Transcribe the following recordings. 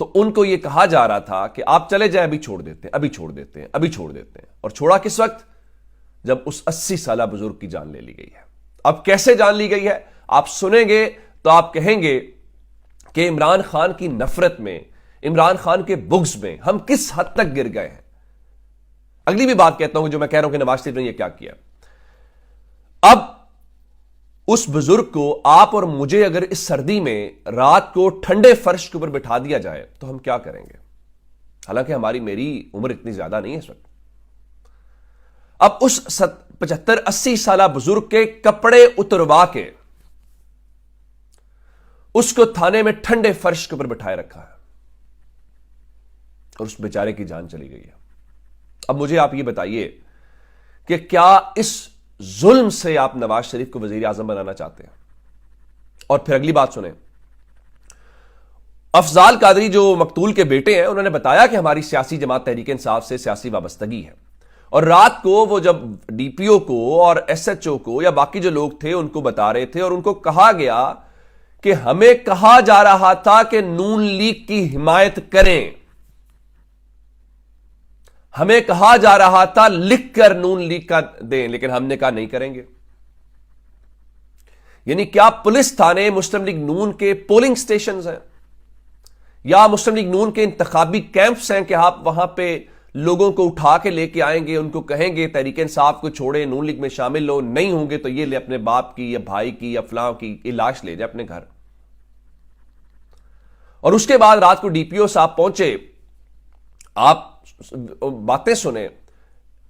تو ان کو یہ کہا جا رہا تھا کہ آپ چلے جائیں، ابھی چھوڑ دیتے ہیں، ابھی چھوڑ دیتے ہیں، ابھی چھوڑ دیتے ہیں. اور چھوڑا کس وقت؟ جب اس 80 سالہ بزرگ کی جان لے لی گئی ہے. اب کیسے جان لی گئی ہے آپ سنیں گے تو آپ کہیں گے کہ عمران خان کی نفرت میں، عمران خان کے بغض میں ہم کس حد تک گر گئے ہیں. اگلی بھی بات کہتا ہوں جو میں کہہ رہا ہوں کہ نواز شریف نے یہ کیا کیا. اب اس بزرگ کو آپ اور مجھے اگر اس سردی میں رات کو ٹھنڈے فرش کے اوپر بٹھا دیا جائے تو ہم کیا کریں گے؟ حالانکہ میری عمر اتنی زیادہ نہیں ہے اس وقت. اب اس 75-80 سالہ بزرگ کے کپڑے اتروا کے اس کو تھانے میں ٹھنڈے فرش کے اوپر بٹھائے رکھا ہے اور اس بیچارے کی جان چلی گئی ہے. اب مجھے آپ یہ بتائیے کہ کیا اس ظلم سے آپ نواز شریف کو وزیر اعظم بنانا چاہتے ہیں؟ اور پھر اگلی بات سنیں. افضال قادری جو مقتول کے بیٹے ہیں انہوں نے بتایا کہ ہماری سیاسی جماعت تحریک انصاف سے سیاسی وابستگی ہے، اور رات کو وہ جب ڈی پی او کو اور ایس ایچ او کو یا باقی جو لوگ تھے ان کو بتا رہے تھے اور ان کو کہا گیا کہ ہمیں کہا جا رہا تھا کہ نون لیگ کی حمایت کریں، ہمیں کہا جا رہا تھا لکھ کر نون لیگ کا دیں، لیکن ہم نے کہا نہیں کریں گے. یعنی کیا پولیس تھانے مسلم لیگ نون کے پولنگ سٹیشنز ہیں یا مسلم لیگ نون کے انتخابی کیمپس ہیں کہ آپ وہاں پہ لوگوں کو اٹھا کے لے کے آئیں گے، ان کو کہیں گے تحریک انصاف کو چھوڑے، نون لیگ میں شامل ہو، نہیں ہوں گے تو یہ لے اپنے باپ کی یا بھائی کی یا فلاں کی لاش لے جائے اپنے گھر. اور اس کے بعد رات کو ڈی پی او صاحب پہنچے، آپ باتیں سنیں،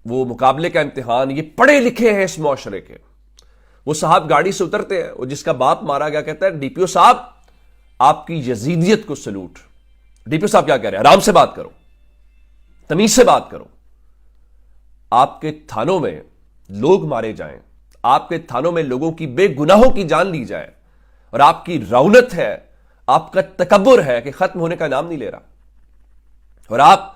وہ مقابلے کا امتحان، یہ پڑھے لکھے ہیں اس معاشرے کے. وہ صاحب گاڑی سے اترتے ہیں، وہ جس کا باپ مارا گیا کہتا ہے ڈی پی او صاحب آپ کی یزیدیت کو سلوٹ. ڈی پی او صاحب کیا کہہ رہے ہیں؟ آرام سے بات کرو، تمیز سے بات کرو. آپ کے تھانوں میں لوگ مارے جائیں، آپ کے تھانوں میں لوگوں کی بے گناہوں کی جان لی جائے، اور آپ کی رونت ہے، آپ کا تکبر ہے کہ ختم ہونے کا نام نہیں لے رہا، اور آپ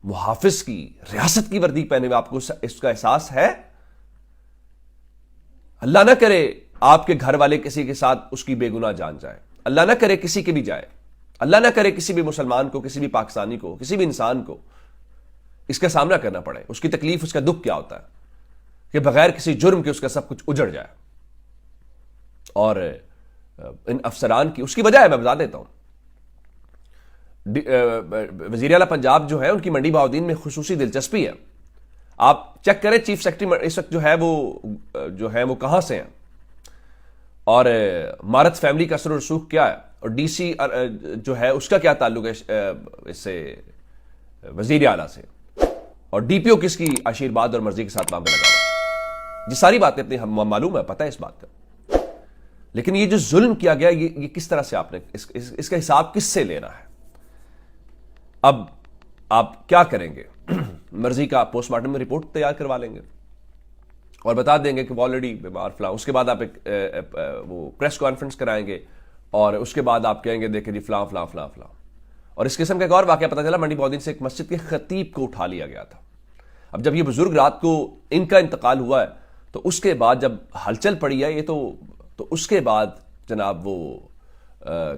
محافظ کی، ریاست کی وردی پہنے ہوئے آپ کو اس کا احساس ہے. اللہ نہ کرے آپ کے گھر والے کسی کے ساتھ اس کی بے گناہ جان جائے، اللہ نہ کرے کسی کے بھی جائے، اللہ نہ کرے کسی بھی مسلمان کو، کسی بھی پاکستانی کو، کسی بھی انسان کو اس کا سامنا کرنا پڑے. اس کی تکلیف، اس کا دکھ کیا ہوتا ہے کہ بغیر کسی جرم کے اس کا سب کچھ اجڑ جائے. اور ان افسران کی اس کی وجہ ہے، میں بتا دیتا ہوں. وزیر اعلیٰ پنجاب جو ہے ان کی منڈی بہاؤدین میں خصوصی دلچسپی ہے. آپ چیک کریں چیف سیکرٹری اس وقت جو ہے وہ کہاں سے ہیں، اور مارت فیملی کا اثر و رسوخ کیا ہے، اور ڈی سی جو ہے اس کا کیا تعلق ہے اس سے وزیر اعلیٰ سے، اور ڈی پی او کس کی آشیرواد اور مرضی کے ساتھ نام پہ لگا ہوا. یہ ساری باتیں اپنی معلوم ہے، پتہ ہے اس بات کا. لیکن یہ جو ظلم کیا گیا یہ کس طرح سے آپ نے اس کا حساب کس سے لینا ہے؟ اب آپ کیا کریں گے؟ مرضی کا پوسٹ مارٹم میں رپورٹ تیار کروا لیں گے اور بتا دیں گے کہ وہ آلریڈی بیمار فلاں. اس کے بعد آپ ایک وہ پریس کانفرنس کرائیں گے اور اس کے بعد آپ کہیں گے دیکھیں جی فلاں فلاں فلاں فلاں. اور اس قسم کا ایک اور واقعہ پتہ چلا، منڈی بہاؤدین سے ایک مسجد کے خطیب کو اٹھا لیا گیا تھا. اب جب یہ بزرگ رات کو ان کا انتقال ہوا ہے تو اس کے بعد جب ہلچل پڑی ہے یہ تو اس کے بعد جناب وہ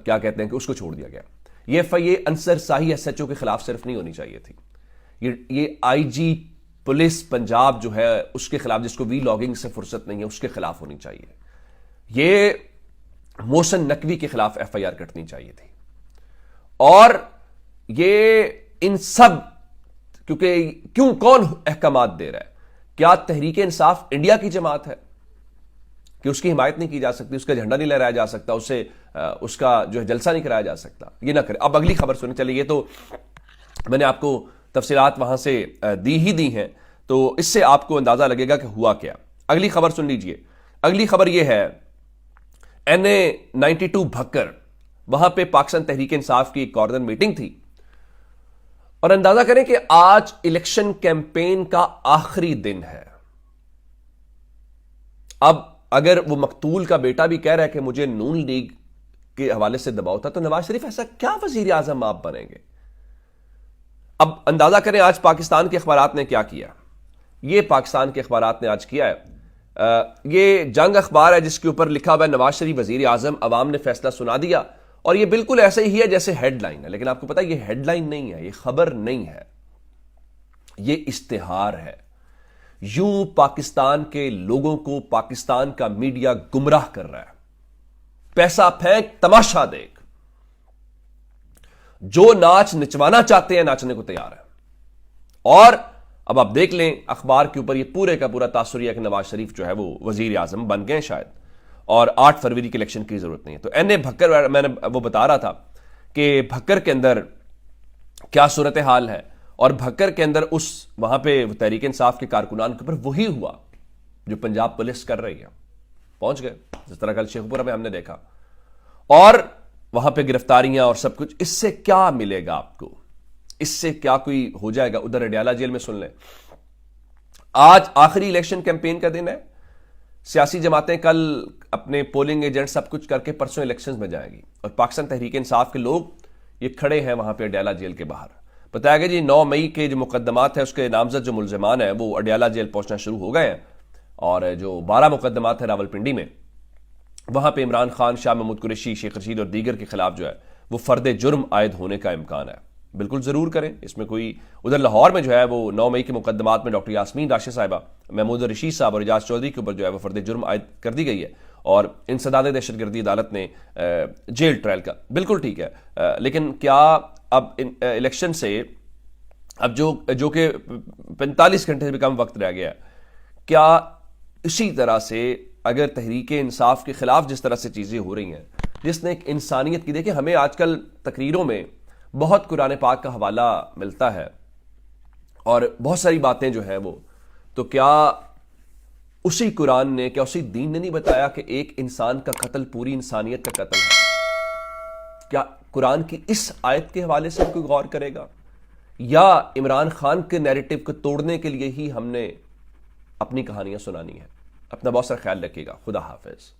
کیا کہتے ہیں کہ اس کو چھوڑ دیا گیا. یہ ایف آئی اے انصر ساہی ایس ایچ او کے خلاف صرف نہیں ہونی چاہیے تھی، یہ آئی جی پولیس پنجاب جو ہے اس کے خلاف، جس کو وی لاگنگ سے فرصت نہیں ہے، اس کے خلاف ہونی چاہیے. یہ محسن نقوی کے خلاف ایف آئی آر کٹنی چاہیے تھی. اور یہ ان سب کیوں کون احکامات دے رہا ہے؟ کیا تحریک انصاف انڈیا کی جماعت ہے کہ اس کی حمایت نہیں کی جا سکتی، اس کا جھنڈا نہیں لہرایا جا سکتا، اس کا جو ہے جلسہ نہیں کرایا جا سکتا؟ یہ نہ کرے. اب اگلی خبر سنیں. چلیے یہ تو میں نے آپ کو تفصیلات وہاں سے دی ہیں، تو اس سے آپ کو اندازہ لگے گا کہ ہوا کیا. اگلی خبر سن لیجئے. اگلی خبر یہ ہے NA-92 بھکر، وہاں پہ پاکستان تحریک انصاف کی ایک کارنر میٹنگ تھی، اور اندازہ کریں کہ آج الیکشن کیمپین کا آخری دن ہے. اب اگر وہ مقتول کا بیٹا بھی کہہ رہا ہے کہ مجھے نون لیگ کے حوالے سے دباؤ تھا، تو نواز شریف ایسا کیا وزیر اعظم آپ بنیں گے؟ اب اندازہ کریں آج پاکستان کے اخبارات نے کیا کیا. یہ پاکستان کے اخبارات نے آج کیا ہے، یہ جنگ اخبار ہے جس کے اوپر لکھا ہوا ہے نواز شریف وزیر اعظم، عوام نے فیصلہ سنا دیا، اور یہ بالکل ایسے ہی ہے جیسے ہیڈ لائن ہے، لیکن آپ کو پتا یہ ہیڈ لائن نہیں ہے، یہ خبر نہیں ہے، یہ اشتہار ہے۔ یوں پاکستان کے لوگوں کو پاکستان کا میڈیا گمراہ کر رہا ہے، پیسہ پھینک تماشا دیکھ، جو ناچ نچوانا چاہتے ہیں ناچنے کو تیار ہے۔ اور اب آپ دیکھ لیں اخبار کے اوپر یہ پورے کا پورا تاثر یہ ہے کہ نواز شریف جو ہے وہ وزیر اعظم بن گئے شاید، اور 8 فروری کے الیکشن کی ضرورت نہیں ہے۔ تو این اے بھکر، میں نے وہ بتا رہا تھا کہ بھکر کے اندر کیا صورتحال ہے، اور بھکر کے اندر اس وہاں پہ تحریک انصاف کے کارکنان کے اوپر وہی ہوا جو پنجاب پولیس کر رہی ہے، پہنچ گئے جس طرح کل شیخ پورہ میں ہم نے دیکھا، اور وہاں پہ گرفتاریاں اور سب کچھ۔ اس سے کیا ملے گا آپ کو؟ اس سے کیا کوئی ہو جائے گا؟ ادھر اڈیالہ جیل میں سن لیں، آج آخری الیکشن کیمپین کا دن ہے، سیاسی جماعتیں کل اپنے پولنگ ایجنٹ سب کچھ کر کے پرسوں الیکشنز میں جائیں گی، اور پاکستان تحریک انصاف کے لوگ یہ کھڑے ہیں وہاں پہ اڈیالہ جیل کے باہر۔ بتایا گیا جی 9 مئی کے جو مقدمات ہیں اس کے نامزد جو ملزمان ہیں وہ اڈیالہ جیل پہنچنا شروع ہو گئے ہیں، اور جو 12 مقدمات ہیں راولپنڈی میں، وہاں پہ عمران خان، شاہ محمود قریشی، شیخ رشید اور دیگر کے خلاف جو ہے وہ فرد جرم عائد ہونے کا امکان ہے۔ بالکل ضرور کریں، اس میں کوئی، ادھر لاہور میں جو ہے وہ 9 مئی کے مقدمات میں ڈاکٹر یاسمین راشد صاحبہ، محمود رشید صاحب اور اعجاز چودھری کے اوپر جو ہے وہ فرد جرم عائد کر دی گئی ہے، اور انسداد دہشت گردی عدالت نے جیل ٹرائل کا، بالکل ٹھیک ہے۔ لیکن کیا اب الیکشن سے اب جو کہ 45 گھنٹے سے بھی کم وقت رہ گیا ہے، کیا اسی طرح سے اگر تحریک انصاف کے خلاف جس طرح سے چیزیں ہو رہی ہیں، جس نے ایک انسانیت کی، دیکھیں ہمیں آج کل تقریروں میں بہت قرآن پاک کا حوالہ ملتا ہے اور بہت ساری باتیں جو ہیں وہ، تو کیا اسی قرآن نے، کیا اسی دین نے نہیں بتایا کہ ایک انسان کا قتل پوری انسانیت کا قتل ہے؟ کیا قرآن کی اس آیت کے حوالے سے کوئی غور کرے گا، یا عمران خان کے نیریٹو کو توڑنے کے لیے ہی ہم نے اپنی کہانیاں سنانی ہے؟ اپنا بہت سارا خیال رکھیے گا، خدا حافظ۔